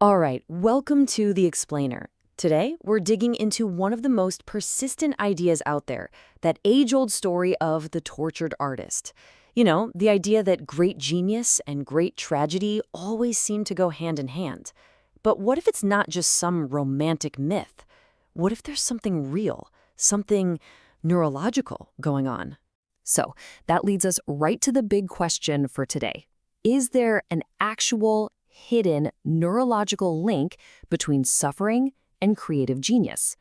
All right, welcome to The Explainer. Today, we're digging into one of the most persistent ideas out there, that age-old story of the tortured artist. You know, the idea that great genius and great tragedy always seem to go hand in hand. But what if it's not just some romantic myth? What if there's something real, something neurological going on? So, that leads us right to the big question for today. Is there an actual hidden neurological link between suffering and creative genius?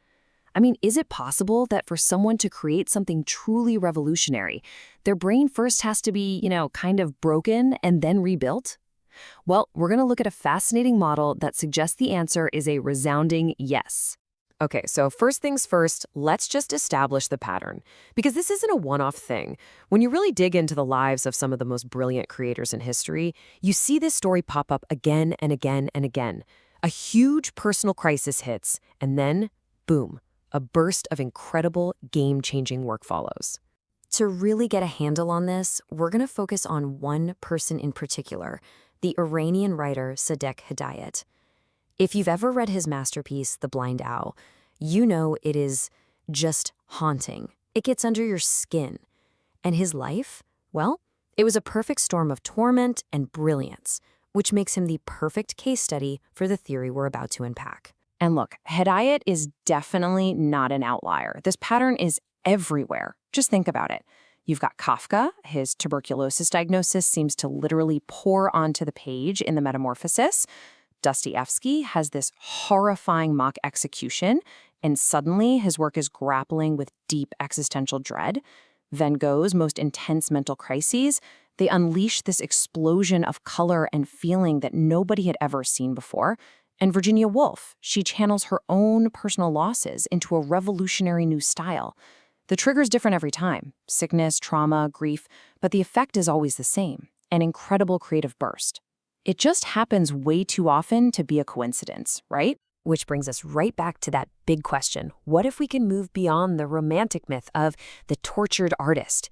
I mean, is it possible that for someone to create something truly revolutionary, their brain first has to be, kind of broken and then rebuilt? Well, we're going to look at a fascinating model that suggests the answer is a resounding yes. Okay, so first things first, let's just establish the pattern, because this isn't a one-off thing. When you really dig into the lives of some of the most brilliant creators in history, you see this story pop up again and again and again. A huge personal crisis hits, and then, boom, a burst of incredible, game-changing work follows. To really get a handle on this, we're going to focus on one person in particular, the Iranian writer Sadegh Hedayat. If you've ever read his masterpiece, The Blind Owl, you know it is just haunting. It gets under your skin. And his life? Well, it was a perfect storm of torment and brilliance, which makes him the perfect case study for the theory we're about to unpack. And look, Hedayat is definitely not an outlier. This pattern is everywhere. Just think about it. You've got Kafka. His tuberculosis diagnosis seems to literally pour onto the page in the Metamorphosis. Dostoevsky has this horrifying mock execution, and suddenly his work is grappling with deep existential dread. Van Gogh's most intense mental crises, they unleash this explosion of color and feeling that nobody had ever seen before. And Virginia Woolf, she channels her own personal losses into a revolutionary new style. The trigger's different every time, sickness, trauma, grief, but the effect is always the same, an incredible creative burst. It just happens way too often to be a coincidence, right? Which brings us right back to that big question. What if we can move beyond the romantic myth of the tortured artist?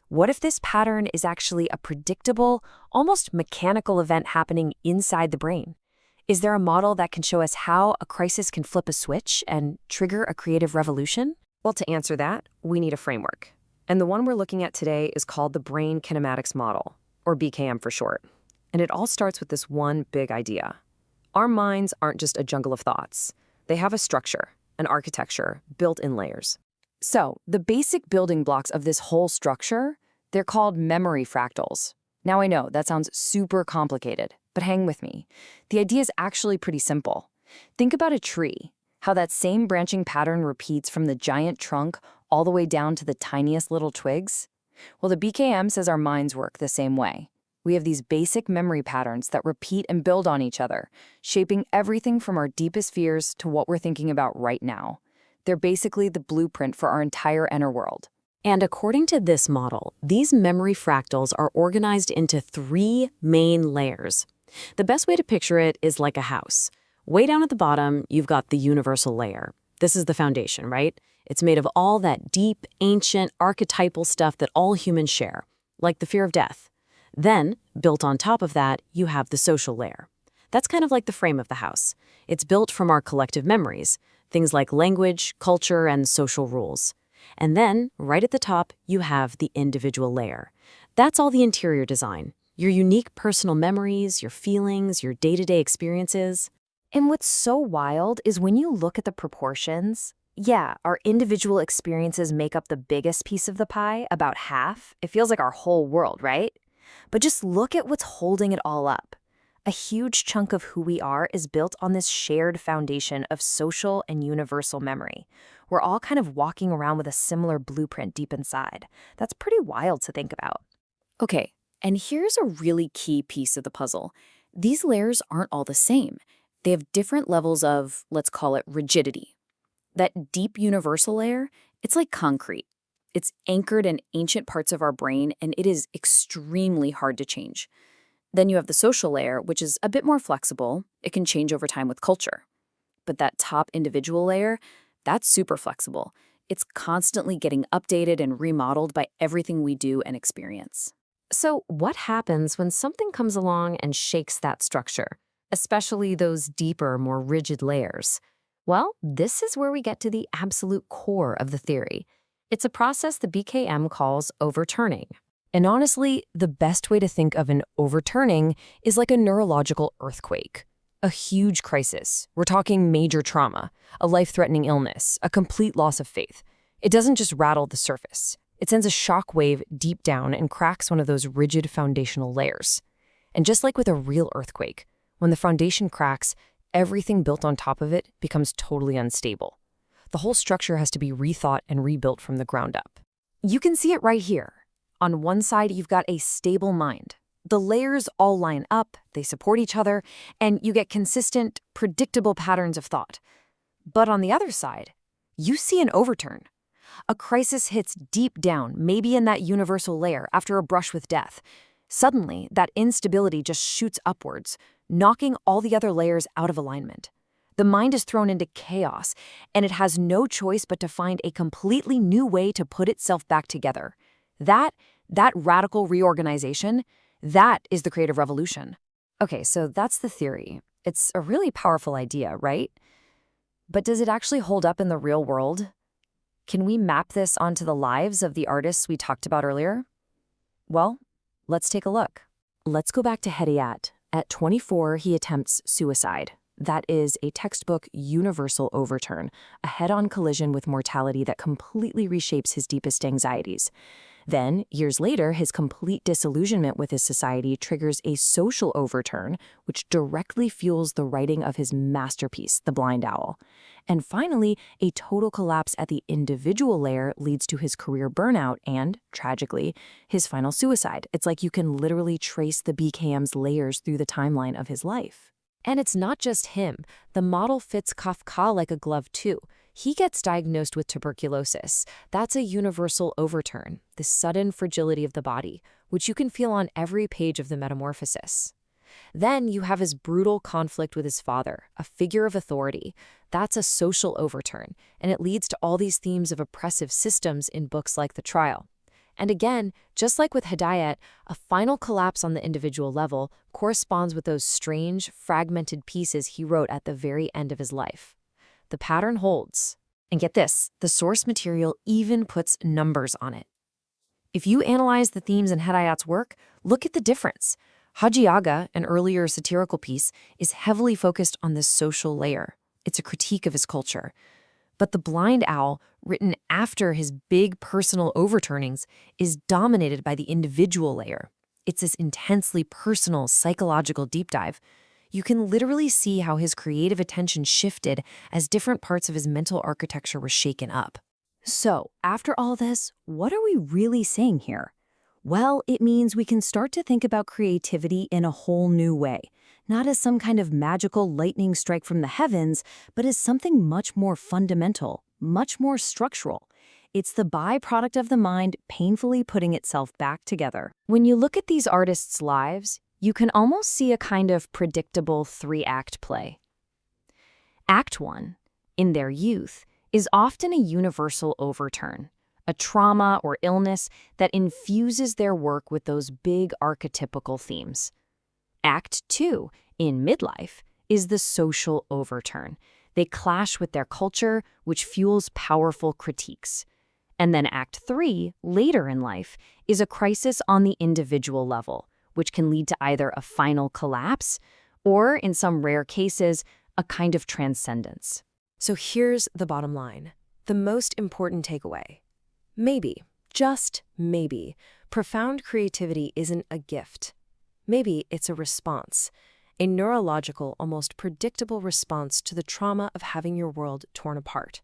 What if this pattern is actually a predictable, almost mechanical event happening inside the brain? Is there a model that can show us how a crisis can flip a switch and trigger a creative revolution? Well, to answer that, we need a framework. And the one we're looking at today is called the Brain Kinematics Model, or BKM for short. And it all starts with this one big idea. Our minds aren't just a jungle of thoughts. They have a structure, an architecture, built in layers. So, the basic building blocks of this whole structure, they're called memory fractals. Now I know, that sounds super complicated, but hang with me. The idea is actually pretty simple. Think about a tree, how that same branching pattern repeats from the giant trunk all the way down to the tiniest little twigs. Well, the BKM says our minds work the same way. We have these basic memory patterns that repeat and build on each other, shaping everything from our deepest fears to what we're thinking about right now. They're basically the blueprint for our entire inner world. And according to this model, these memory fractals are organized into 3 main layers. The best way to picture it is like a house. Way down at the bottom, you've got the universal layer. This is the foundation, right? It's made of all that deep, ancient, archetypal stuff that all humans share, like the fear of death. Then, built on top of that, you have the social layer. That's kind of like the frame of the house. It's built from our collective memories, things like language, culture, and social rules. And then, right at the top, you have the individual layer. That's all the interior design, your unique personal memories, your feelings, your day-to-day experiences. And what's so wild is when you look at the proportions, yeah, our individual experiences make up the biggest piece of the pie, about half. It feels like our whole world, right? But just look at what's holding it all up. A huge chunk of who we are is built on this shared foundation of social and universal memory. We're all kind of walking around with a similar blueprint deep inside. That's pretty wild to think about. Okay, and here's a really key piece of the puzzle. These layers aren't all the same. They have different levels of, let's call it, rigidity. That deep universal layer, it's like concrete. It's anchored in ancient parts of our brain, and it is extremely hard to change. Then you have the social layer, which is a bit more flexible. It can change over time with culture. But that top individual layer, that's super flexible. It's constantly getting updated and remodeled by everything we do and experience. So what happens when something comes along and shakes that structure? especially those deeper, more rigid layers. Well, this is where we get to the absolute core of the theory. It's a process the BKM calls overturning. And honestly, the best way to think of an overturning is like a neurological earthquake. A huge crisis. We're talking major trauma, a life-threatening illness, a complete loss of faith. It doesn't just rattle the surface. It sends a shock wave deep down and cracks one of those rigid foundational layers. And just like with a real earthquake, when the foundation cracks, everything built on top of it becomes totally unstable. The whole structure has to be rethought and rebuilt from the ground up. You can see it right here. On one side, you've got a stable mind. The layers all line up, they support each other, and you get consistent, predictable patterns of thought. But on the other side, you see an overturn. A crisis hits deep down, maybe in that universal layer after a brush with death. Suddenly, that instability just shoots upwards, knocking all the other layers out of alignment. The mind is thrown into chaos, and it has no choice but to find a completely new way to put itself back together. That radical reorganization, that is the creative revolution. Okay, so that's the theory. It's a really powerful idea, right? But does it actually hold up in the real world? Can we map this onto the lives of the artists we talked about earlier? Well, let's take a look. Let's go back to Hedayat. At 24, he attempts suicide. That is a textbook universal overturn, a head-on collision with mortality that completely reshapes his deepest anxieties. Then, years later, his complete disillusionment with his society triggers a social overturn, which directly fuels the writing of his masterpiece, The Blind Owl. And finally, a total collapse at the individual layer leads to his career burnout and, tragically, his final suicide. It's like you can literally trace the BKM's layers through the timeline of his life. And it's not just him. The model fits Kafka like a glove, too. He gets diagnosed with tuberculosis. That's a universal overturn, the sudden fragility of the body, which you can feel on every page of the Metamorphosis. Then you have his brutal conflict with his father, a figure of authority. That's a social overturn, and it leads to all these themes of oppressive systems in books like The Trial. And again, just like with Hedayat, a final collapse on the individual level corresponds with those strange, fragmented pieces he wrote at the very end of his life. The pattern holds. And get this, the source material even puts numbers on it. If you analyze the themes in Hedayat's work, look at the difference. Haji Aga, an earlier satirical piece, is heavily focused on this social layer. It's a critique of his culture. But The Blind Owl, written after his big personal overturnings, is dominated by the individual layer. It's this intensely personal, psychological deep dive. You can literally see how his creative attention shifted as different parts of his mental architecture were shaken up. So, after all this, what are we really saying here? Well, it means we can start to think about creativity in a whole new way, not as some kind of magical lightning strike from the heavens, but as something much more fundamental, much more structural. It's the byproduct of the mind painfully putting itself back together. When you look at these artists' lives, you can almost see a kind of predictable three-act play. Act 1, in their youth, is often a universal overturn, a trauma or illness that infuses their work with those big archetypical themes. Act 2, in midlife, is the social overturn. They clash with their culture, which fuels powerful critiques. And then Act 3, later in life, is a crisis on the individual level, which can lead to either a final collapse or, in some rare cases, a kind of transcendence. So here's the bottom line, the most important takeaway. Maybe, just maybe, profound creativity isn't a gift. Maybe it's a response, a neurological, almost predictable response to the trauma of having your world torn apart.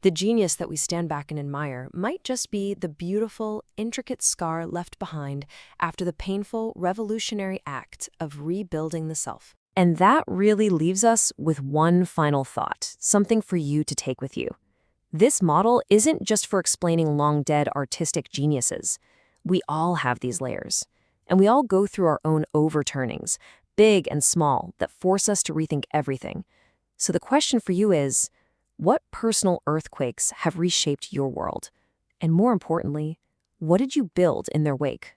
The genius that we stand back and admire might just be the beautiful, intricate scar left behind after the painful, revolutionary act of rebuilding the self. And that really leaves us with one final thought, something for you to take with you. This model isn't just for explaining long-dead artistic geniuses. We all have these layers, and we all go through our own overturnings, big and small, that force us to rethink everything. So the question for you is, what personal earthquakes have reshaped your world? And more importantly, what did you build in their wake?